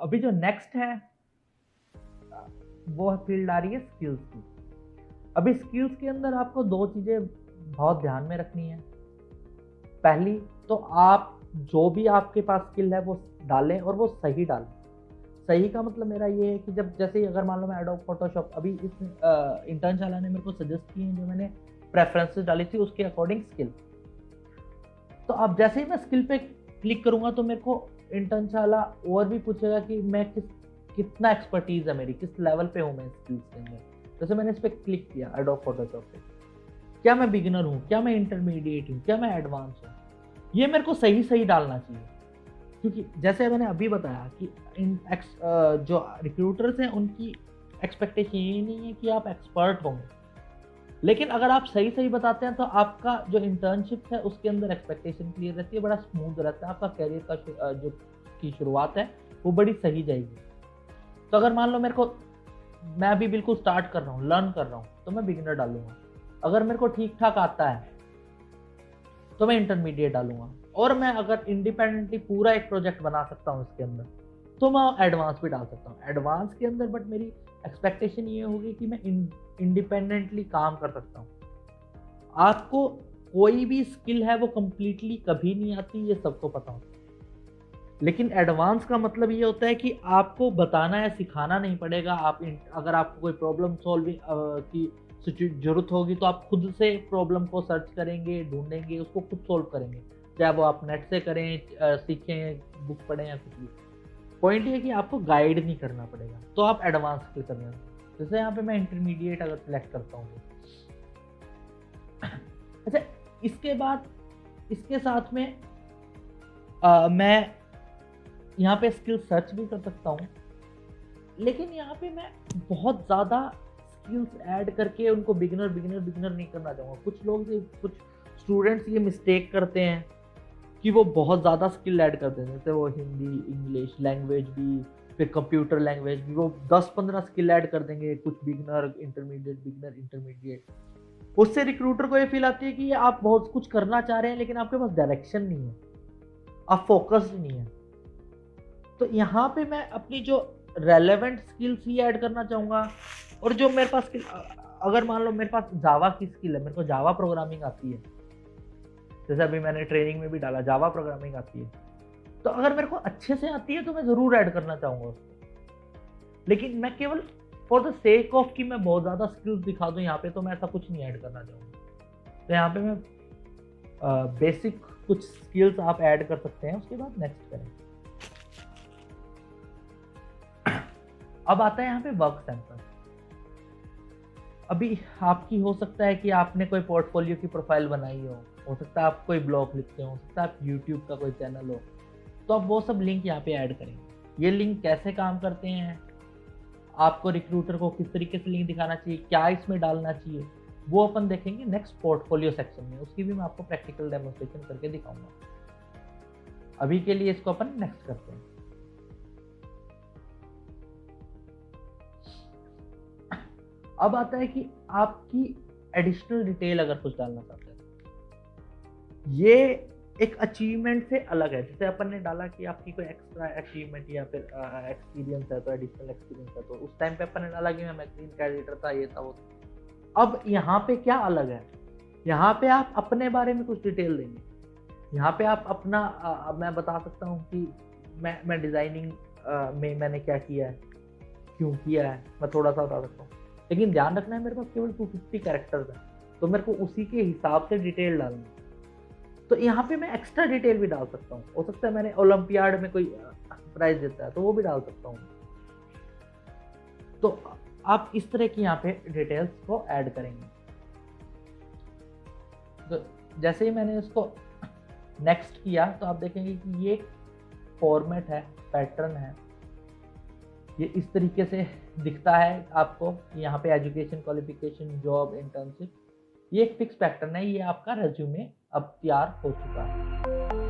अभी जो नेक्स्ट है वो फील्ड आ रही है स्किल्स की। अभी स्किल्स के अंदर आपको दो चीजें बहुत ध्यान में रखनी है। पहली तो आप जो भी आपके पास स्किल है वो डालें और वो सही डालें। सही का मतलब मेरा ये है कि जब जैसे ही अगर मान लो मैं एडोब फोटोशॉप अभी इस इंटर्नशाला ने मेरे को सजेस्ट किए हैं, जो मैंने प्रेफरेंसेस डाली थी उसके अकॉर्डिंग स्किल। तो अब जैसे ही मैं स्किल पे क्लिक करूंगा तो मेरे को इंटर्नशाला और भी पूछेगा कि मैं कितना एक्सपर्टीज है मेरी, किस लेवल पे हूँ मैं स्किल्स के अंदर। जैसे मैंने इस पर क्लिक किया एडोब फोटोशॉप पे, क्या मैं बिगिनर हूँ, क्या मैं इंटरमीडिएट हूँ, क्या मैं एडवांस हूँ, ये मेरे को सही सही डालना चाहिए। क्योंकि जैसे मैंने अभी बताया कि जो रिक्रूटर्स हैं उनकी एक्सपेक्टेशन ये नहीं है कि आप एक्सपर्ट होंगे, लेकिन अगर आप सही सही बताते हैं तो आपका जो इंटर्नशिप है उसके अंदर एक्सपेक्टेशन क्लियर रहती है, बड़ा स्मूथ रहता है, आपका करियर का जो की शुरुआत है वो बड़ी सही जाएगी। तो अगर मान लो मेरे को, मैं अभी बिल्कुल स्टार्ट कर रहा हूँ, लर्न कर रहा हूँ, तो मैं बिगिनर डालूंगा। अगर मेरे को ठीक ठाक आता है तो मैं इंटरमीडिएट डालूंगा। और मैं अगर इंडिपेंडेंटली पूरा एक प्रोजेक्ट बना सकता हूँ इसके अंदर तो मैं एडवांस भी डाल सकता हूँ। एडवांस के अंदर बट मेरी एक्सपेक्टेशन ये होगी कि मैं इंडिपेंडेंटली काम कर सकता हूँ। आपको कोई भी स्किल है वो कंप्लीटली कभी नहीं आती, ये सबको पता होता है। लेकिन एडवांस का मतलब ये होता है कि आपको बताना या सिखाना नहीं पड़ेगा। अगर आपको कोई प्रॉब्लम सॉल्विंग की जरूरत होगी तो आप खुद से प्रॉब्लम को सर्च करेंगे, ढूंढेंगे, उसको खुद सॉल्व करेंगे, चाहे वो आप नेट से करें, सीखें, बुक पढ़ें या कुछ भी। पॉइंट ये है कि आपको गाइड नहीं करना पड़ेगा, तो आप एडवांस स्किल करने। जैसे यहाँ पे मैं इंटरमीडिएट अगर सिलेक्ट करता हूँ अच्छा, इसके बाद इसके साथ में मैं यहाँ पे स्किल सर्च भी कर सकता हूँ, लेकिन यहाँ पे मैं बहुत ज़्यादा स्किल्स ऐड करके उनको बिगिनर बिगिनर बिगिनर नहीं करना चाहूँगा। कुछ स्टूडेंट्स ये मिस्टेक करते हैं कि वो बहुत ज़्यादा स्किल ऐड करते हैं, जैसे वो हिंदी, इंग्लिश लैंग्वेज भी, फिर कंप्यूटर लैंग्वेज भी, वो 10-15 स्किल ऐड कर देंगे, कुछ बिगिनर इंटरमीडिएट। उससे रिक्रूटर को ये फील आती है कि आप बहुत कुछ करना चाह रहे हैं लेकिन आपके पास डायरेक्शन नहीं है, आप फोकस्ड नहीं है। तो यहाँ पे मैं अपनी जो रेलेवेंट स्किल्स ही ऐड करना चाहूँगा। और जो मेरे पास स्किल, अगर मान लो मेरे पास जावा की स्किल है, मेरे को जावा प्रोग्रामिंग आती है, जैसे अभी मैंने ट्रेनिंग में भी डाला जावा प्रोग्रामिंग आती है, तो अगर मेरे को अच्छे से आती है तो मैं ज़रूर ऐड करना चाहूँगा उसको। लेकिन मैं केवल फॉर द सेक ऑफ कि मैं बहुत ज़्यादा स्किल्स दिखा दूँ यहाँ पे, तो मैं ऐसा कुछ नहीं ऐड करना चाहूँगा। तो यहाँ पे मैं बेसिक कुछ स्किल्स आप ऐड कर सकते हैं, उसके बाद नेक्स्ट करें। अब आता है यहाँ पे वर्क सैंपल। अभी आपकी हो सकता है कि आपने कोई पोर्टफोलियो की प्रोफाइल बनाई हो सकता है आप कोई ब्लॉग लिखते हो सकता है आप यूट्यूब का कोई चैनल हो, तो आप वो सब लिंक यहाँ पे ऐड करेंगे। ये लिंक कैसे काम करते हैं, आपको रिक्रूटर को किस तरीके से लिंक दिखाना चाहिए, क्या इसमें डालना चाहिए, वो अपन देखेंगे नेक्स्ट पोर्टफोलियो सेक्शन में। उसकी भी मैं आपको प्रैक्टिकल डेमोन्स्ट्रेशन करके दिखाऊंगा। अभी के लिए इसको अपन नेक्स्ट करते हैं। अब आता है कि आपकी एडिशनल डिटेल अगर कुछ डालना चाहते हैं, ये एक अचीवमेंट से अलग है। जैसे अपन ने डाला कि आपकी कोई एक्स्ट्रा अचीवमेंट या फिर एक्सपीरियंस है, तो एडिशनल एक्सपीरियंस है, तो उस टाइम पे अपन ने डाला कि मैं मैगजीन का एडिटर था, ये था वो था। अब यहाँ पे क्या अलग है, यहाँ पे आप अपने बारे में कुछ डिटेल देंगे। यहाँ पे आप अपना मैं बता सकता हूँ कि मैं डिजाइनिंग में मैंने क्या किया है, क्यों किया है, मैं थोड़ा सा बता सकता हूँ। लेकिन ध्यान रखना है मेरे पास केवल 250 कैरेक्टर्स हैं, तो मेरे को उसी के हिसाब से डिटेल डालनी है। तो यहाँ पे मैं एक्स्ट्रा डिटेल भी डाल सकता हूँ। हो सकता है मैंने ओलंपियाड में कोई प्राइज जीता है तो वो भी डाल सकता हूँ। तो आप इस तरह की यहाँ पे डिटेल्स को ऐड करेंगे। तो जैसे ही मैंने इसको नेक्स्ट किया तो आप देखेंगे कि ये फॉर्मेट है, पैटर्न है, ये इस तरीके से दिखता है आपको। यहाँ पे एजुकेशन, क्वालिफिकेशन, जॉब, इंटर्नशिप, ये एक फिक्स पैटर्न है। ये आपका रेज्यूमे अब तैयार हो चुका है।